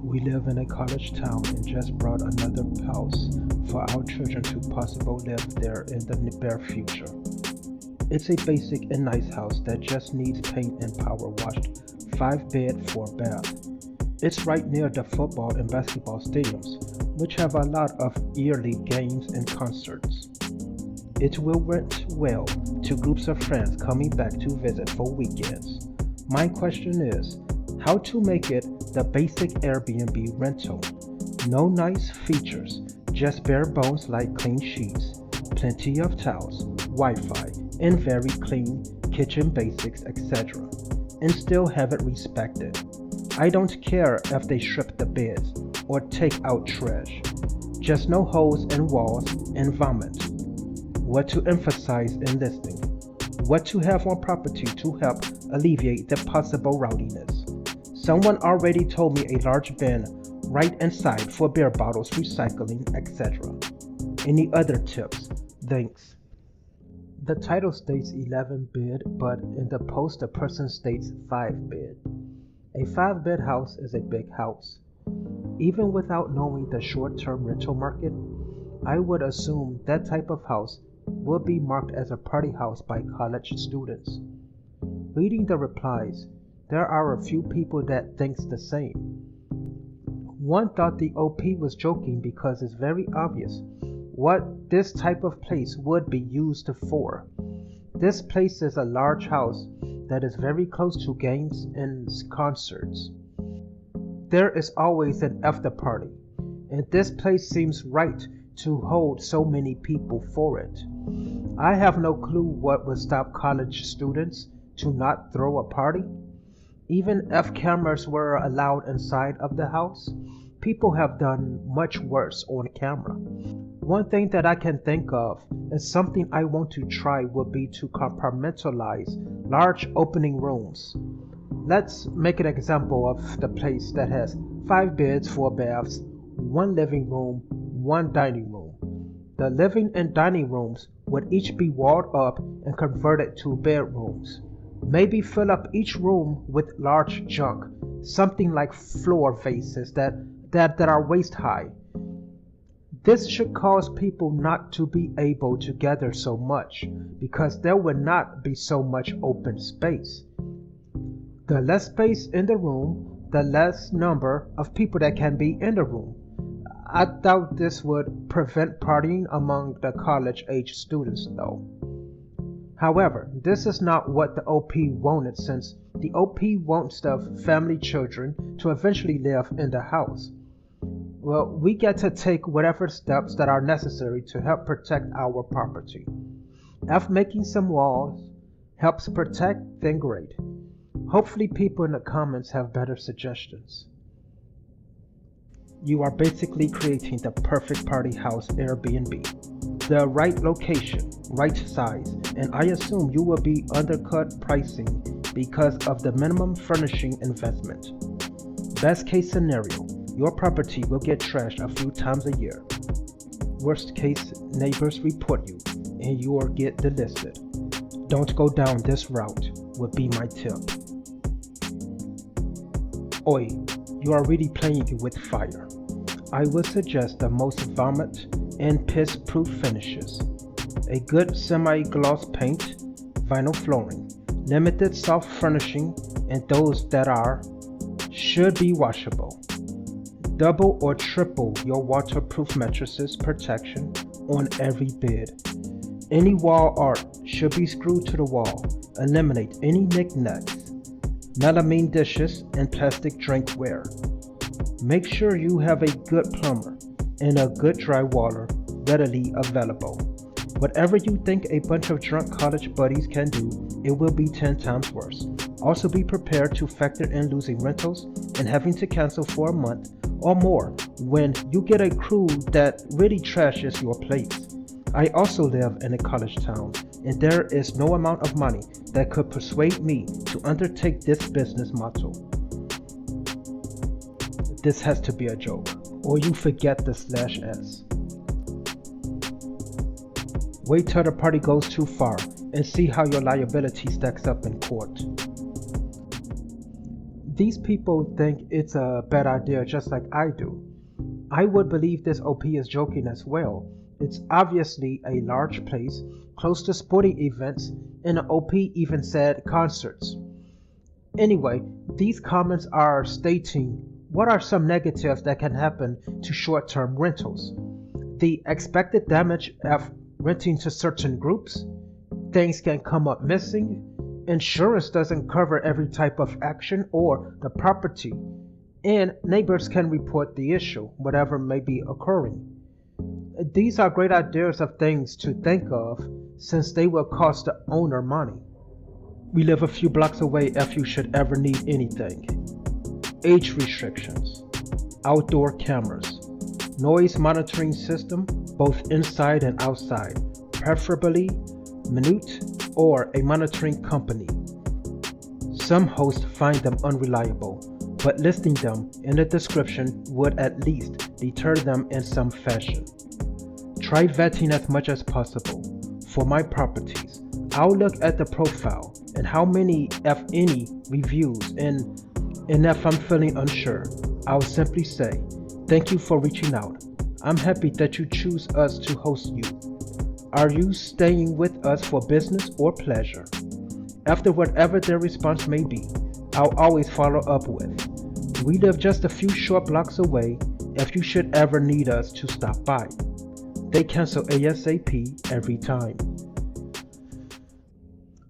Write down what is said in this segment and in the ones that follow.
We live in a college town and just bought another house for our children to possibly live there in the near future. It's a basic and nice house that just needs paint and power washed, 5 bed, 4 bath. It's right near the football and basketball stadiums, which have a lot of yearly games and concerts. It will rent well to groups of friends coming back to visit for weekends. My question is, how to make it the basic Airbnb rental? No nice features, just bare bones like clean sheets, plenty of towels, Wi-Fi, and very clean kitchen basics, etc. And still have it respected. I don't care if they strip the beds or take out trash. Just no holes in walls and vomit. What to emphasize in listing. What to have on property to help alleviate the possible rowdiness. Someone already told me a large bin right inside for beer bottles, recycling, etc. Any other tips? Thanks. The title states 11 bed, but in the post the person states 5 bed. A 5 bed house is a big house. Even without knowing the short-term rental market, I would assume that type of house would be marked as a party house by college students. Reading the replies, there are a few people that thinks the same. One thought the OP was joking because it's very obvious what this type of place would be used for. This place is a large house that is very close to games and concerts. There is always an after party, and this place seems right to hold so many people for it. I have no clue what would stop college students to not throw a party. Even if cameras were allowed inside of the house, people have done much worse on camera. One thing that I can think of is something I want to try would be to compartmentalize large opening rooms. Let's make an example of the place that has 5 beds, 4 baths, 1 living room, 1 dining room. The living and dining rooms would each be walled up and converted to bedrooms. Maybe fill up each room with large junk, something like floor vases that are waist high. This should cause people not to be able to gather so much because there would not be so much open space. The less space in the room, the less number of people that can be in the room. I doubt this would prevent partying among the college-age students though. However, this is not what the OP wanted since the OP wants the family children to eventually live in the house. Well, we get to take whatever steps that are necessary to help protect our property. If making some walls helps protect, then great. Hopefully people in the comments have better suggestions. You are basically creating the perfect party house Airbnb. The right location, right size, and I assume you will be undercut pricing because of the minimum furnishing investment. Best case scenario, your property will get trashed a few times a year. Worst case, neighbors report you and you will get delisted. Don't go down this route would be my tip. Oi, you are really playing with fire. I would suggest the most vomit and piss-proof finishes. A good semi-gloss paint, vinyl flooring, limited soft furnishing, and those that should be washable. Double or triple your waterproof mattresses protection on every bed. Any wall art should be screwed to the wall. Eliminate any knickknacks, melamine dishes, and plastic drinkware. Make sure you have a good plumber and a good drywaller readily available. Whatever you think a bunch of drunk college buddies can do, it will be 10 times worse. Also be prepared to factor in losing rentals and having to cancel for a month or more when you get a crew that really trashes your place. I also live in a college town, and there is no amount of money that could persuade me to undertake this business motto. This has to be a joke, or you forget the /s. Wait till the party goes too far and see how your liability stacks up in court. These people think it's a bad idea just like I do. I would believe this OP is joking as well. It's obviously a large place, close to sporting events, and the OP even said concerts. Anyway, these comments are stating what are some negatives that can happen to short term rentals. The expected damage of renting to certain groups, things can come up missing, insurance doesn't cover every type of action or the property, and neighbors can report the issue, whatever may be occurring. These are great ideas of things to think of since they will cost the owner money. We live a few blocks away if you should ever need anything. Age restrictions, outdoor cameras, noise monitoring system both inside and outside, preferably Minute or a monitoring company. Some hosts find them unreliable, but listing them in the description would at least deter them in some fashion. Try vetting as much as possible. For my properties, I'll look at the profile and how many, if any, reviews, and if I'm feeling unsure, I'll simply say, thank you for reaching out. I'm happy that you choose us to host you. Are you staying with us for business or pleasure? After whatever their response may be, I'll always follow up with, we live just a few short blocks away if you should ever need us to stop by. They cancel ASAP every time.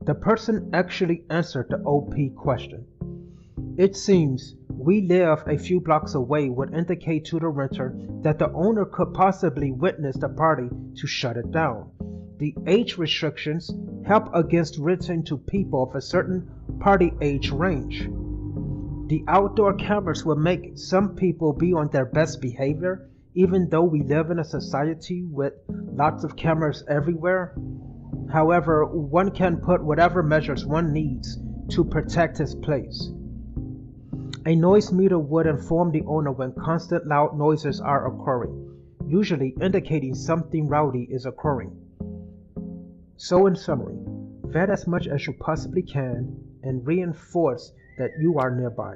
The person actually answered the OP question. It seems we live a few blocks away would indicate to the renter that the owner could possibly witness the party to shut it down. The age restrictions help against renting to people of a certain party age range. The outdoor cameras will make some people be on their best behavior, even though we live in a society with lots of cameras everywhere. However, one can put whatever measures one needs to protect his place. A noise meter would inform the owner when constant loud noises are occurring, usually indicating something rowdy is occurring. So in summary, vet as much as you possibly can and reinforce that you are nearby.